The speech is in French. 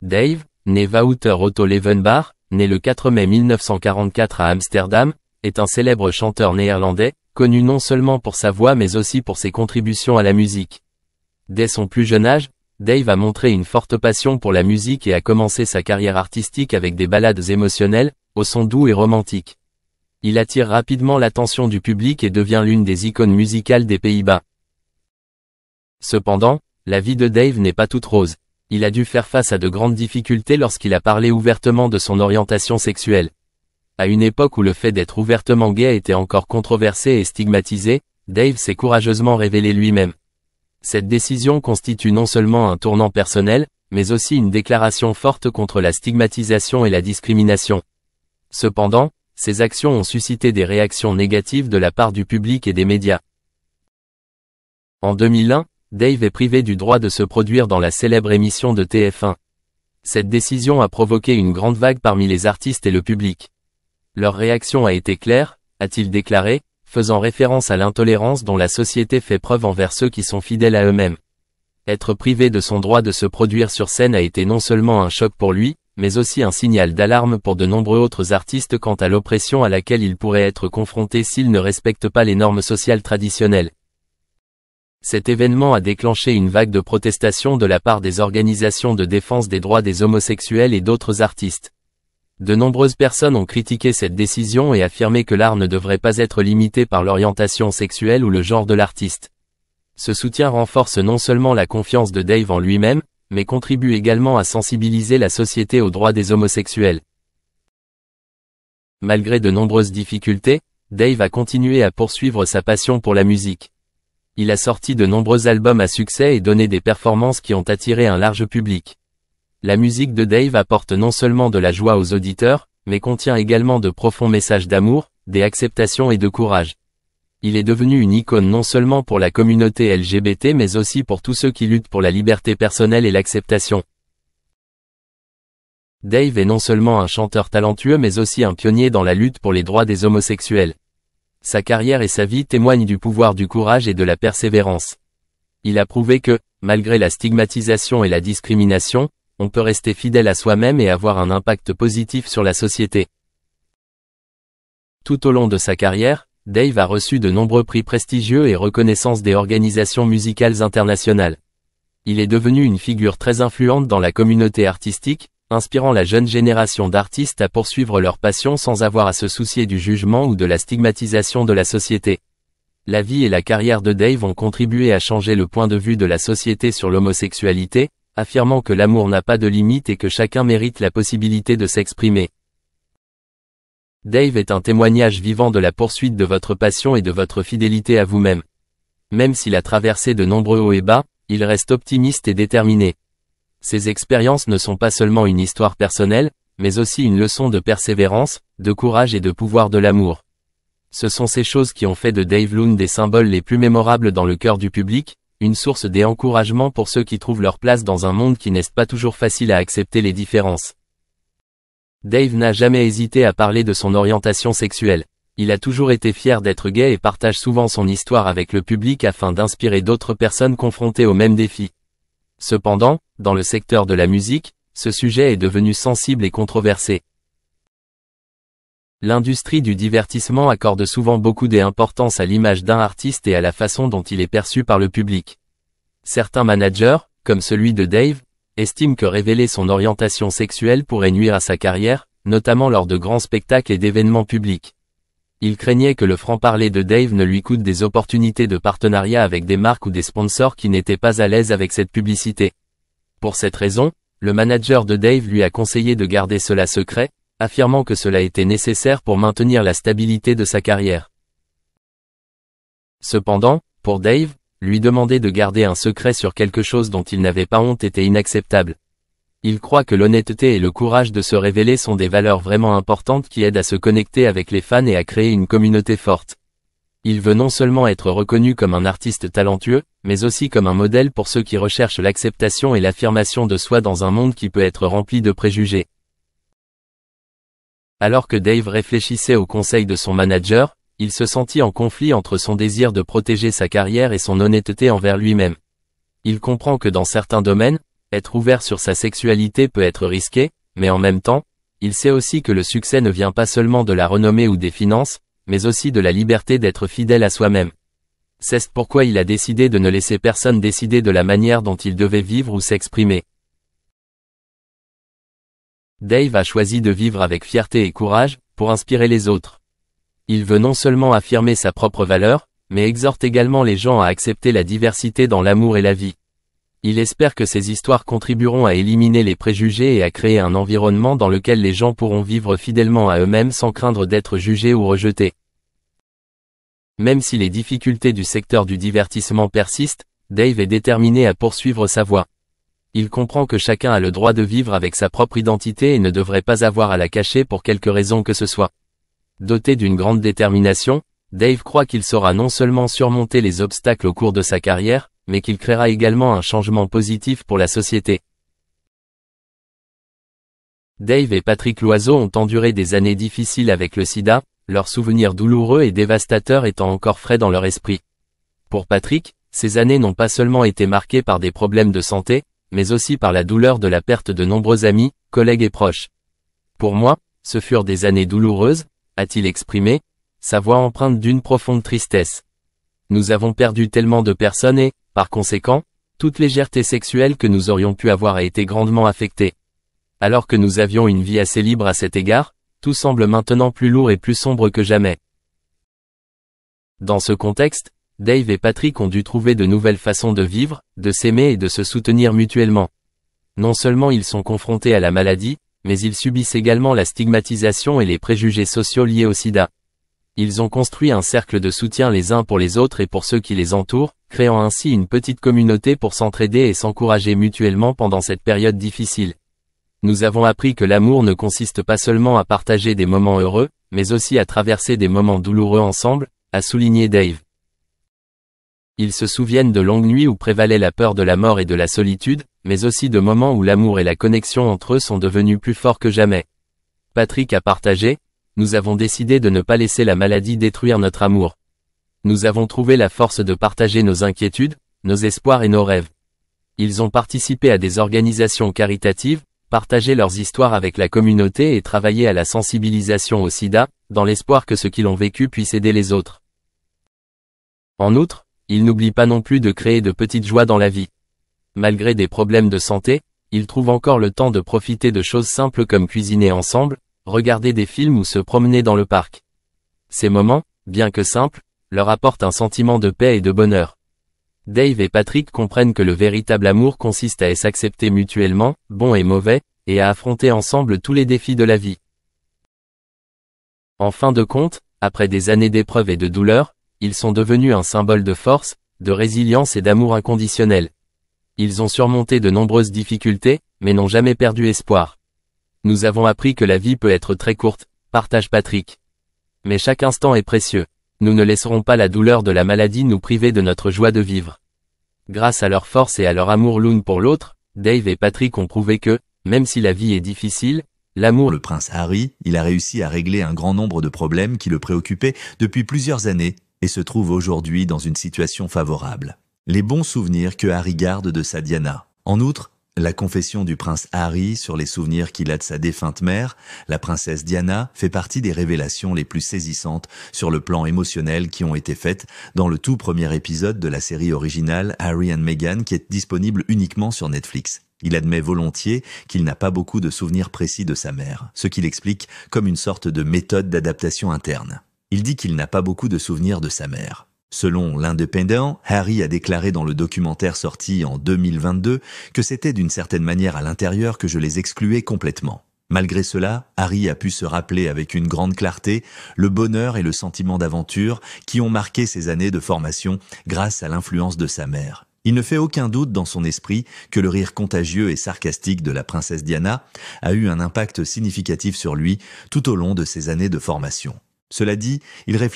Dave, né Wouter Otto Levenbach, né le 4 mai 1944 à Amsterdam, est un célèbre chanteur néerlandais, connu non seulement pour sa voix mais aussi pour ses contributions à la musique. Dès son plus jeune âge, Dave a montré une forte passion pour la musique et a commencé sa carrière artistique avec des ballades émotionnelles, au son doux et romantique. Il attire rapidement l'attention du public et devient l'une des icônes musicales des Pays-Bas. Cependant, la vie de Dave n'est pas toute rose. Il a dû faire face à de grandes difficultés lorsqu'il a parlé ouvertement de son orientation sexuelle. À une époque où le fait d'être ouvertement gay était encore controversé et stigmatisé, Dave s'est courageusement révélé lui-même. Cette décision constitue non seulement un tournant personnel, mais aussi une déclaration forte contre la stigmatisation et la discrimination. Cependant, ces actions ont suscité des réactions négatives de la part du public et des médias. En 2001, Dave est privé du droit de se produire dans la célèbre émission de TF1. Cette décision a provoqué une grande vague parmi les artistes et le public. Leur réaction a été claire, a-t-il déclaré, faisant référence à l'intolérance dont la société fait preuve envers ceux qui sont fidèles à eux-mêmes. Être privé de son droit de se produire sur scène a été non seulement un choc pour lui, mais aussi un signal d'alarme pour de nombreux autres artistes quant à l'oppression à laquelle ils pourraient être confrontés s'ils ne respectent pas les normes sociales traditionnelles. Cet événement a déclenché une vague de protestations de la part des organisations de défense des droits des homosexuels et d'autres artistes. De nombreuses personnes ont critiqué cette décision et affirmé que l'art ne devrait pas être limité par l'orientation sexuelle ou le genre de l'artiste. Ce soutien renforce non seulement la confiance de Dave en lui-même, mais contribue également à sensibiliser la société aux droits des homosexuels. Malgré de nombreuses difficultés, Dave a continué à poursuivre sa passion pour la musique. Il a sorti de nombreux albums à succès et donné des performances qui ont attiré un large public. La musique de Dave apporte non seulement de la joie aux auditeurs, mais contient également de profonds messages d'amour, d'acceptation et de courage. Il est devenu une icône non seulement pour la communauté LGBT mais aussi pour tous ceux qui luttent pour la liberté personnelle et l'acceptation. Dave est non seulement un chanteur talentueux mais aussi un pionnier dans la lutte pour les droits des homosexuels. Sa carrière et sa vie témoignent du pouvoir du courage et de la persévérance. Il a prouvé que, malgré la stigmatisation et la discrimination, on peut rester fidèle à soi-même et avoir un impact positif sur la société. Tout au long de sa carrière, Dave a reçu de nombreux prix prestigieux et reconnaissances des organisations musicales internationales. Il est devenu une figure très influente dans la communauté artistique, inspirant la jeune génération d'artistes à poursuivre leur passion sans avoir à se soucier du jugement ou de la stigmatisation de la société. La vie et la carrière de Dave ont contribué à changer le point de vue de la société sur l'homosexualité, affirmant que l'amour n'a pas de limite et que chacun mérite la possibilité de s'exprimer. Dave est un témoignage vivant de la poursuite de votre passion et de votre fidélité à vous-même. Même s'il a traversé de nombreux hauts et bas, il reste optimiste et déterminé. Ces expériences ne sont pas seulement une histoire personnelle, mais aussi une leçon de persévérance, de courage et de pouvoir de l'amour. Ce sont ces choses qui ont fait de Dave l'un des symboles les plus mémorables dans le cœur du public, une source d'encouragement pour ceux qui trouvent leur place dans un monde qui n'est pas toujours facile à accepter les différences. Dave n'a jamais hésité à parler de son orientation sexuelle. Il a toujours été fier d'être gay et partage souvent son histoire avec le public afin d'inspirer d'autres personnes confrontées aux mêmes défis. Cependant, dans le secteur de la musique, ce sujet est devenu sensible et controversé. L'industrie du divertissement accorde souvent beaucoup d'importance à l'image d'un artiste et à la façon dont il est perçu par le public. Certains managers, comme celui de Dave, estiment que révéler son orientation sexuelle pourrait nuire à sa carrière, notamment lors de grands spectacles et d'événements publics. Il craignait que le franc-parler de Dave ne lui coûte des opportunités de partenariat avec des marques ou des sponsors qui n'étaient pas à l'aise avec cette publicité. Pour cette raison, le manager de Dave lui a conseillé de garder cela secret, affirmant que cela était nécessaire pour maintenir la stabilité de sa carrière. Cependant, pour Dave, lui demander de garder un secret sur quelque chose dont il n'avait pas honte était inacceptable. Il croit que l'honnêteté et le courage de se révéler sont des valeurs vraiment importantes qui aident à se connecter avec les fans et à créer une communauté forte. Il veut non seulement être reconnu comme un artiste talentueux, mais aussi comme un modèle pour ceux qui recherchent l'acceptation et l'affirmation de soi dans un monde qui peut être rempli de préjugés. Alors que Dave réfléchissait aux conseils de son manager, il se sentit en conflit entre son désir de protéger sa carrière et son honnêteté envers lui-même. Il comprend que dans certains domaines, Être ouvert sur sa sexualité peut être risqué, mais en même temps, il sait aussi que le succès ne vient pas seulement de la renommée ou des finances, mais aussi de la liberté d'être fidèle à soi-même. C'est pourquoi il a décidé de ne laisser personne décider de la manière dont il devait vivre ou s'exprimer. Dave a choisi de vivre avec fierté et courage, pour inspirer les autres. Il veut non seulement affirmer sa propre valeur, mais exhorte également les gens à accepter la diversité dans l'amour et la vie. Il espère que ces histoires contribueront à éliminer les préjugés et à créer un environnement dans lequel les gens pourront vivre fidèlement à eux-mêmes sans craindre d'être jugés ou rejetés. Même si les difficultés du secteur du divertissement persistent, Dave est déterminé à poursuivre sa voie. Il comprend que chacun a le droit de vivre avec sa propre identité et ne devrait pas avoir à la cacher pour quelque raison que ce soit. Doté d'une grande détermination, Dave croit qu'il saura non seulement surmonter les obstacles au cours de sa carrière, mais qu'il créera également un changement positif pour la société. Dave et Patrick Loiseau ont enduré des années difficiles avec le sida, leurs souvenirs douloureux et dévastateurs étant encore frais dans leur esprit. Pour Patrick, ces années n'ont pas seulement été marquées par des problèmes de santé, mais aussi par la douleur de la perte de nombreux amis, collègues et proches. Pour moi, ce furent des années douloureuses, a-t-il exprimé, sa voix empreinte d'une profonde tristesse. Nous avons perdu tellement de personnes et, par conséquent, toute légèreté sexuelle que nous aurions pu avoir a été grandement affectée. Alors que nous avions une vie assez libre à cet égard, tout semble maintenant plus lourd et plus sombre que jamais. Dans ce contexte, Dave et Patrick ont dû trouver de nouvelles façons de vivre, de s'aimer et de se soutenir mutuellement. Non seulement ils sont confrontés à la maladie, mais ils subissent également la stigmatisation et les préjugés sociaux liés au sida. Ils ont construit un cercle de soutien les uns pour les autres et pour ceux qui les entourent, créant ainsi une petite communauté pour s'entraider et s'encourager mutuellement pendant cette période difficile. Nous avons appris que l'amour ne consiste pas seulement à partager des moments heureux, mais aussi à traverser des moments douloureux ensemble, a souligné Dave. Ils se souviennent de longues nuits où prévalait la peur de la mort et de la solitude, mais aussi de moments où l'amour et la connexion entre eux sont devenus plus forts que jamais. Patrick a partagé, nous avons décidé de ne pas laisser la maladie détruire notre amour. Nous avons trouvé la force de partager nos inquiétudes, nos espoirs et nos rêves. Ils ont participé à des organisations caritatives, partagé leurs histoires avec la communauté et travaillé à la sensibilisation au sida, dans l'espoir que ceux qui l'ont vécu puissent aider les autres. En outre, ils n'oublient pas non plus de créer de petites joies dans la vie. Malgré des problèmes de santé, ils trouvent encore le temps de profiter de choses simples comme cuisiner ensemble, regarder des films ou se promener dans le parc. Ces moments, bien que simples, leur apportent un sentiment de paix et de bonheur. Dave et Patrick comprennent que le véritable amour consiste à s'accepter mutuellement, bon et mauvais, et à affronter ensemble tous les défis de la vie. En fin de compte, après des années d'épreuves et de douleurs, ils sont devenus un symbole de force, de résilience et d'amour inconditionnel. Ils ont surmonté de nombreuses difficultés, mais n'ont jamais perdu espoir. Nous avons appris que la vie peut être très courte, partage Patrick. Mais chaque instant est précieux. Nous ne laisserons pas la douleur de la maladie nous priver de notre joie de vivre. Grâce à leur force et à leur amour l'un pour l'autre, Dave et Patrick ont prouvé que, même si la vie est difficile, l'amour... Le prince Harry, il a réussi à régler un grand nombre de problèmes qui le préoccupaient depuis plusieurs années et se trouve aujourd'hui dans une situation favorable. Les bons souvenirs que Harry garde de sa Diana. En outre, la confession du prince Harry sur les souvenirs qu'il a de sa défunte mère, la princesse Diana, fait partie des révélations les plus saisissantes sur le plan émotionnel qui ont été faites dans le tout premier épisode de la série originale Harry and Meghan qui est disponible uniquement sur Netflix. Il admet volontiers qu'il n'a pas beaucoup de souvenirs précis de sa mère, ce qu'il explique comme une sorte de méthode d'adaptation interne. Il dit qu'il n'a pas beaucoup de souvenirs de sa mère. Selon l'Independent, Harry a déclaré dans le documentaire sorti en 2022 que c'était d'une certaine manière à l'intérieur que je les excluais complètement. Malgré cela, Harry a pu se rappeler avec une grande clarté le bonheur et le sentiment d'aventure qui ont marqué ses années de formation grâce à l'influence de sa mère. Il ne fait aucun doute dans son esprit que le rire contagieux et sarcastique de la princesse Diana a eu un impact significatif sur lui tout au long de ses années de formation. Cela dit, il réfléchit